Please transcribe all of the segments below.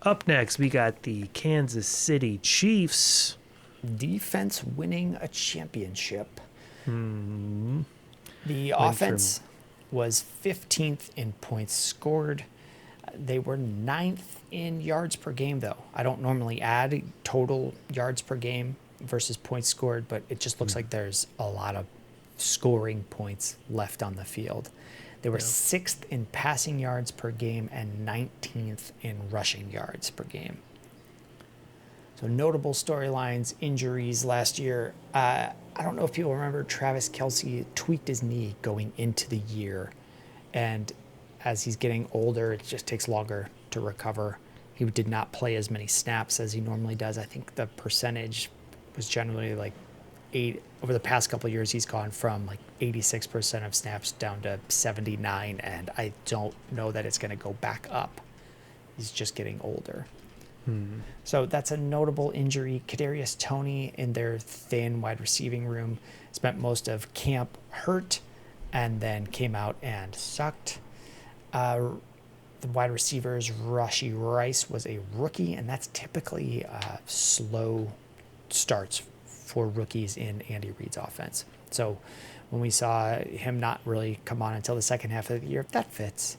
Up next, we got the Kansas City Chiefs. Defense winning a championship. The Went from offense was 15th in points scored. They were ninth in yards per game, though. I don't normally add total yards per game versus points scored, but it just looks like there's a lot of scoring points left on the field. They were sixth in passing yards per game and 19th in rushing yards per game. So notable storylines, injuries last year. I don't know if people remember Travis Kelce tweaked his knee going into the year. And as he's getting older, it just takes longer to recover. He did not play as many snaps as he normally does. I think the percentage was generally like over the past couple of years, he's gone from like 86% of snaps down to 79, and I don't know that it's going to go back up. He's just getting older. So that's a notable injury. Kadarius Toney in their thin wide receiving room spent most of camp hurt and then came out and sucked. The wide receivers, Rashee Rice was a rookie, and that's typically slow starts for rookies in Andy Reid's offense. So when we saw him not really come on until the second half of the year, that fits.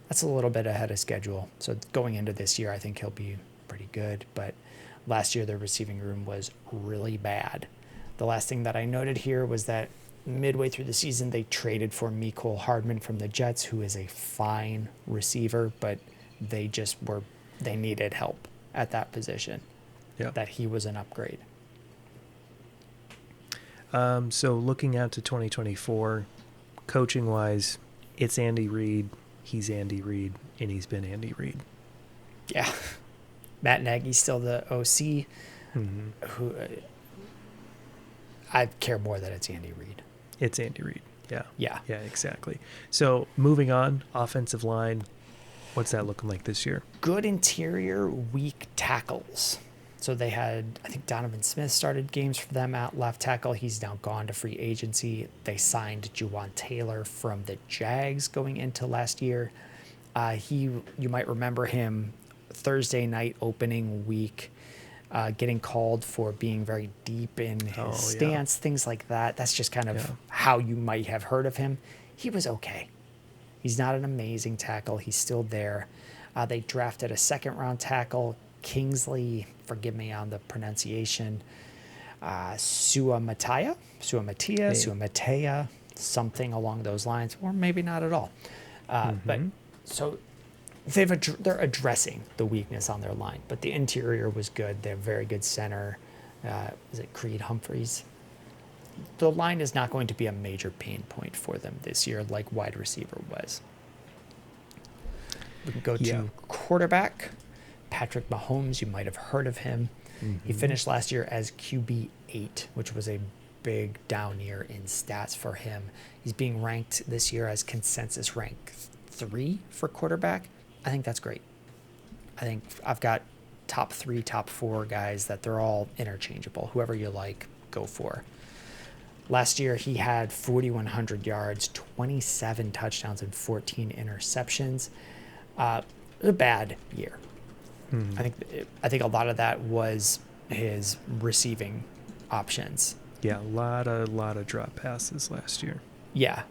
That's a little bit ahead of schedule. So going into this year, I think he'll be pretty good. But last year, the receiving room was really bad. The last thing that I noted here was that midway through the season, they traded for Mecole Hardman from the Jets, who is a fine receiver, but they needed help at that position. Yeah. That he was an upgrade. So looking out to 2024, coaching wise, it's Andy Reid. He's Andy Reid, and he's been Andy Reid. Yeah. Matt Nagy's still the OC. Who I care more that it's Andy Reid. It's Andy Reid. Yeah. Yeah. Yeah, exactly. So moving on, offensive line, what's that looking like this year? Good interior, weak tackles. So they had, I think Donovan Smith started games for them at left tackle. He's now gone to free agency. They signed Juwan Taylor from the Jags going into last year. You might remember him Thursday night opening week, getting called for being very deep in his stance, things like that. That's just kind of how you might have heard of him. He was okay. He's not an amazing tackle. He's still there. They drafted a second-round tackle, Kingsley, forgive me on the pronunciation, Suamatea, something along those lines, or maybe not at all. But so they're addressing the weakness on their line, but the interior was good. They have very good center. Is it Creed Humphreys? The line is not going to be a major pain point for them this year like wide receiver was. We can go to quarterback. Patrick Mahomes, you might have heard of him. He finished last year as QB8, which was a big down year in stats for him. He's being ranked this year as consensus rank 3 for quarterback. I think that's great. I think I've got top 3, top 4 guys that they're all interchangeable. Whoever you like, go for. Last year, he had 4,100 yards, 27 touchdowns, and 14 interceptions. It was a bad year. I think a lot of that was his receiving options. Yeah, a lot of drop passes last year. Yeah.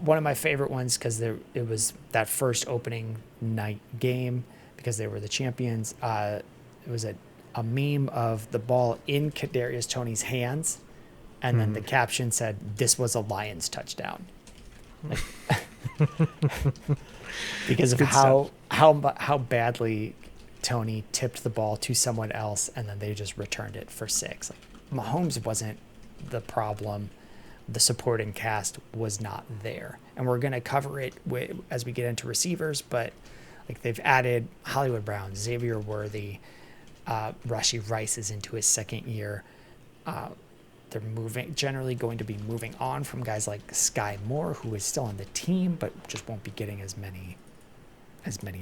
One of my favorite ones because it was that first opening night game because they were the champions. It was a meme of the ball in Kadarius Toney's hands, and then the caption said, "This was a Lions touchdown." Because of how badly Toney tipped the ball to someone else, and then they just returned it for 6. Mahomes wasn't the problem. The supporting cast was not there. And we're going to cover it as we get into receivers, but they've added Hollywood Brown, Xavier Worthy, Rashee Rice is into his second year. They're generally going to be moving on from guys like Sky Moore, who is still on the team, but just won't be getting as many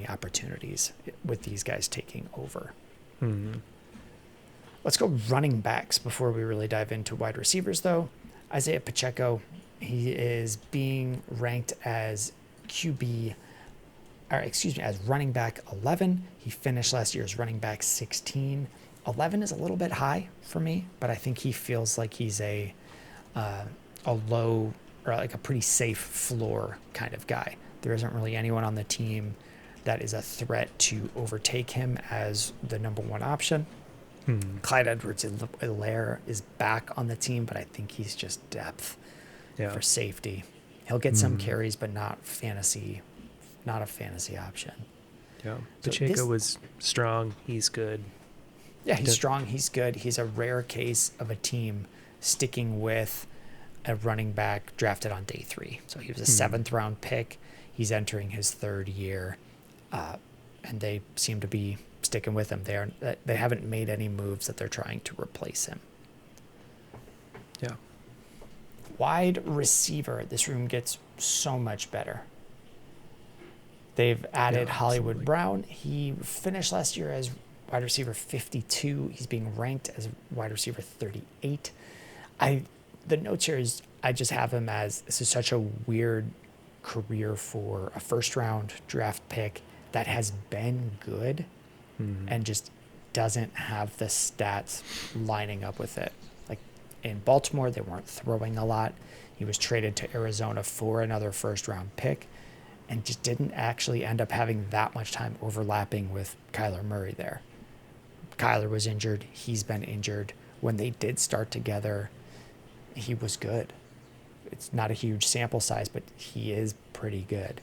opportunities with these guys taking over. Let's go running backs before we really dive into wide receivers, though. Isaiah Pacheco, he is being ranked as QB as running back 11. He finished last year as running back 16. 11 is a little bit high for me, but I think he feels like he's a low or like a pretty safe floor kind of guy. There isn't really anyone on the team that is a threat to overtake him as the number one option. Clyde Edwards-Helaire is back on the team, but I think he's just depth for safety. He'll get some carries, but not a fantasy option. Yeah. So Pacheco was strong. He's good. Yeah, he's strong. He's good. He's a rare case of a team sticking with a running back drafted on day 3. So he was a 7th round pick. He's entering his 3rd year, and they seem to be sticking with him. They haven't made any moves that they're trying to replace him. Yeah. Wide receiver. This room gets so much better. They've added Hollywood Brown. He finished last year as wide receiver 52. He's being ranked as wide receiver 38. The notes here is I just have him as this is such a weird career for a 1st round draft pick that has been good and just doesn't have the stats lining up with it. Like in Baltimore, they weren't throwing a lot. He was traded to Arizona for another 1st round pick and just didn't actually end up having that much time overlapping with Kyler Murray there. Kyler was injured. He's been injured. When they did start together, he was good. It's not a huge sample size, but he is pretty good.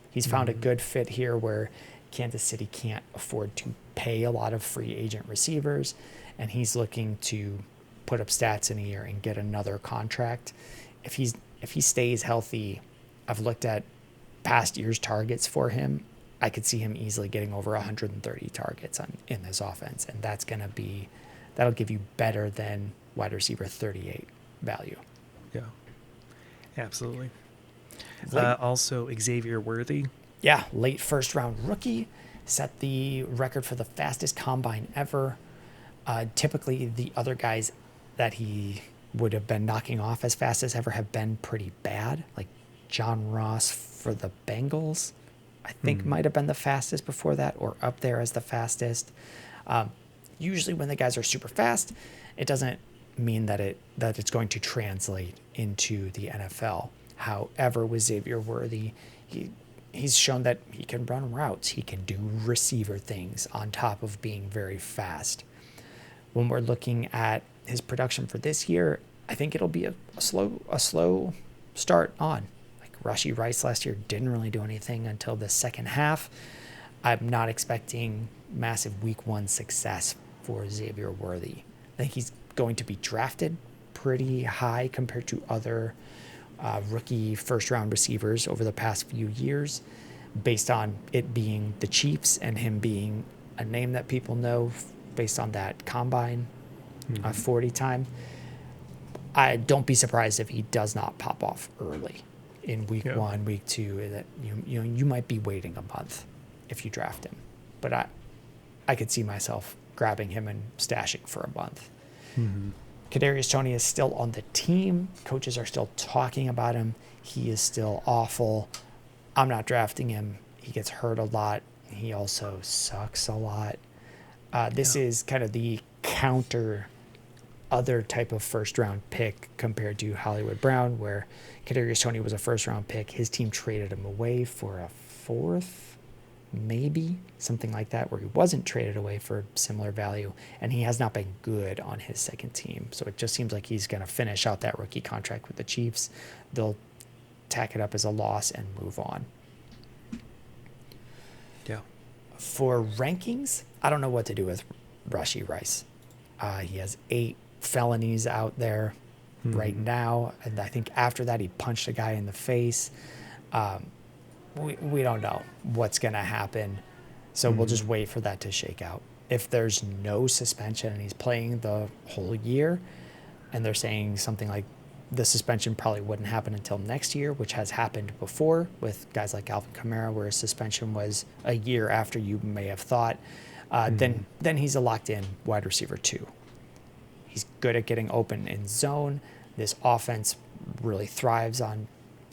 He's found a good fit here where Kansas City can't afford to pay a lot of free agent receivers, and he's looking to put up stats in a year and get another contract. If he stays healthy, I've looked at past year's targets for him. I could see him easily getting over 130 targets in this offense, and that'll give you better than wide receiver 38 value. Yeah, absolutely. Also, Xavier Worthy. Yeah, late 1st round rookie, set the record for the fastest combine ever. Typically, the other guys that he would have been knocking off as fast as ever have been pretty bad, like John Ross for the Bengals, I think might have been the fastest before that, or up there as the fastest. Usually when the guys are super fast, it doesn't mean that it's going to translate into the NFL. However, with Xavier Worthy, he's shown that he can run routes. He can do receiver things on top of being very fast. When we're looking at his production for this year, I think it'll be a slow start on. Rashee Rice last year didn't really do anything until the second half. I'm not expecting massive week 1 success for Xavier Worthy. I think he's going to be drafted pretty high compared to other rookie 1st round receivers over the past few years, based on it being the Chiefs and him being a name that people know based on that combine 40 time. I don't be surprised if he does not pop off early. In week 1, week 2, that you might be waiting a month if you draft him, but I could see myself grabbing him and stashing for a month. Kadarius Toney is still on the team. Coaches are still talking about him. He is still awful. I'm not drafting him. He gets hurt a lot. He also sucks a lot. This is kind of the counter other type of 1st round pick compared to Hollywood Brown, where Kadarius Toney was a 1st round pick. His team traded him away for a 4th, maybe something like that, where he wasn't traded away for similar value, and he has not been good on his 2nd team. So it just seems like he's going to finish out that rookie contract with the Chiefs. They'll tack it up as a loss and move on. Yeah. For rankings, I don't know what to do with Rashee Rice. He has 8 felonies out there right now, and I think after that he punched a guy in the face. We don't know what's going to happen, so we'll just wait for that to shake out. If there's no suspension and he's playing the whole year, and they're saying something like the suspension probably wouldn't happen until next year, which has happened before with guys like Alvin Kamara, where his suspension was a year after you may have thought, then he's a locked-in wide receiver 2. He's good at getting open in zone. This offense really thrives on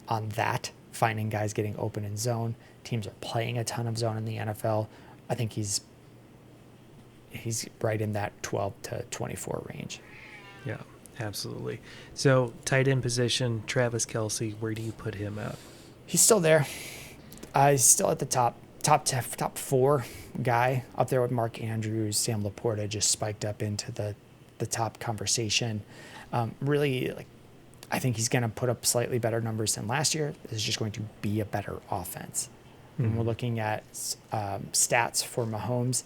that finding guys getting open in zone. Teams are playing a ton of zone in the NFL. I think he's right in that 12 to 24 range. Yeah, absolutely. So tight end position, Travis Kelce, where do you put him at? He's still there. He's still at the top 4 guy, up there with Mark Andrews. Sam Laporta just spiked up into the top conversation. Really, like, I think he's going to put up slightly better numbers than last year. This is just going to be a better offense. When we're looking at stats for Mahomes,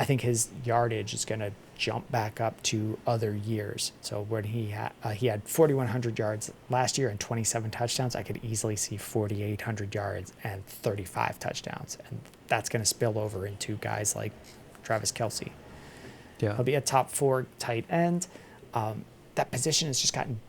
I think his yardage is going to jump back up to other years. So when he had 4,100 yards last year and 27 touchdowns, I could easily see 4,800 yards and 35 touchdowns. And that's going to spill over into guys like Travis Kelce. Yeah. He'll be a top 4 tight end. That position has just gotten,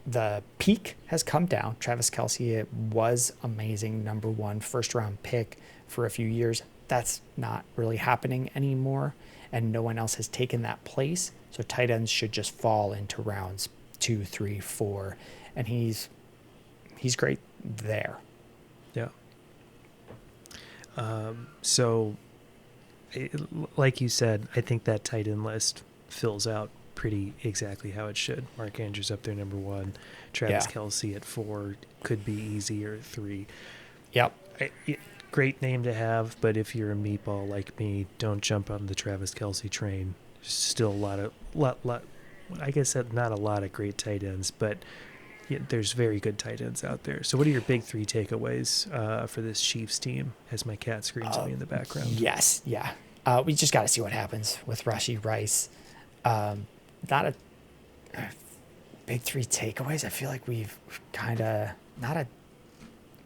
the peak has come down. Travis Kelce was amazing, number 1 first-round pick for a few years. That's not really happening anymore, and no one else has taken that place. So tight ends should just fall into rounds 2, 3, 4, and he's great there. Yeah. Like you said, I think that tight end list fills out pretty exactly how it should. Mark Andrews up there, number 1. Travis Kelce at 4, could be easier 3. Yep. Great name to have, but if you're a meatball like me, don't jump on the Travis Kelce train. There's still a lot. I guess not a lot of great tight ends, but there's very good tight ends out there. So what are your big 3 takeaways for this Chiefs team as my cat screams at me in the background? Yes, yeah. We just got to see what happens with Rashee Rice. Not a big 3 takeaways. I feel like we've kind of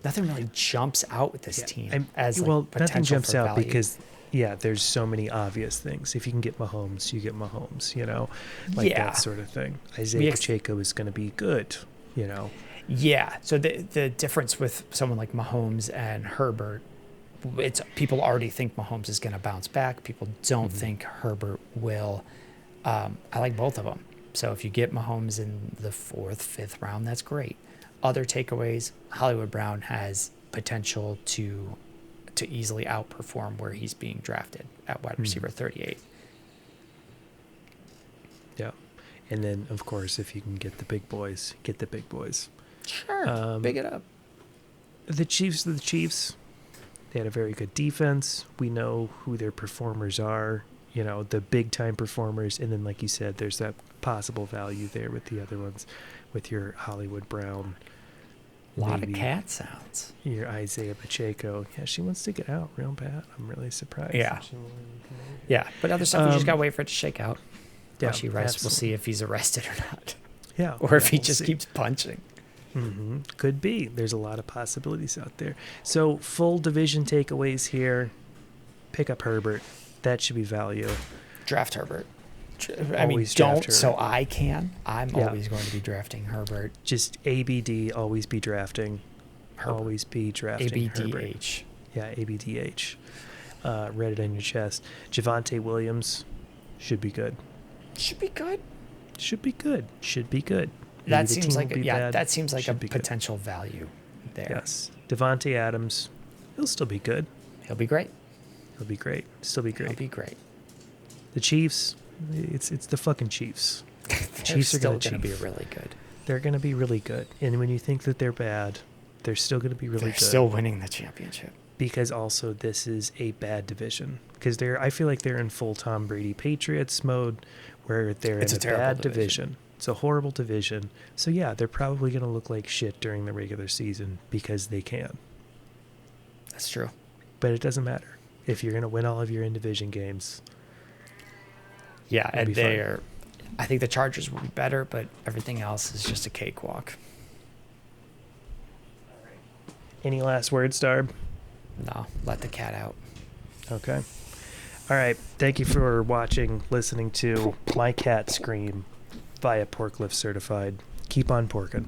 nothing really jumps out with this team as nothing jumps out value. because there's so many obvious things. If you can get Mahomes, you get Mahomes, that sort of thing. Isaiah Pacheco is going to be good, Yeah. So the difference with someone like Mahomes and Herbert, it's people already think Mahomes is going to bounce back. People don't think Herbert will. I like both of them. So if you get Mahomes in the 4th, 5th round, that's great. Other takeaways, Hollywood Brown has potential to easily outperform where he's being drafted at wide receiver 38. Yeah. And then, of course, if you can get the big boys, get the big boys. Sure. Big it up. The Chiefs are the Chiefs. They had a very good defense. We know who their performers are, the big-time performers. And then, like you said, there's that possible value there with the other ones, with your Hollywood Brown. A lot of cat sounds. Your Isaiah Pacheco. Yeah, she wants to get out real bad. I'm really surprised. Yeah. Yeah, but other stuff, you just got to wait for it to shake out. Yeah, Rashee Rice, we'll see if he's arrested or not. Yeah. Or if he just keeps punching. Could be. There's a lot of possibilities out there. So full division takeaways here. Pick up Herbert. That should be value. Draft Herbert. Always don't draft so Herbert. I can. I'm always going to be drafting Herbert. Just ABD, always be drafting. Herbert. Always be drafting Herbert. ABDH. Yeah, ABDH. Read it on your chest. Javonte Williams should be good. Should be good. Should be good. Should be good. That seems like that seems like a Should be good. potential value there. Yes. Devontae Adams, he'll still be good. He'll be great. He'll be great. Still be great. He'll be great. The Chiefs, it's the fucking Chiefs. The Chiefs are going to be really good. They're going to be really good. And when you think that they're bad, they're still going to be really They're good. still winning the championship. Because also this is a bad division. Because I feel like they're in full Tom Brady Patriots mode, where they're in a bad division. It's a horrible division. So yeah, they're probably going to look like shit during the regular season because they can. That's true. But it doesn't matter if you're going to win all of your in-division games. Yeah, and they're. I think the Chargers will be better, but everything else is just a cakewalk. Any last words, Darb? No, let the cat out. Okay. All right. Thank you for watching, listening to my cat scream via Pork Lift Certified. Keep on porking.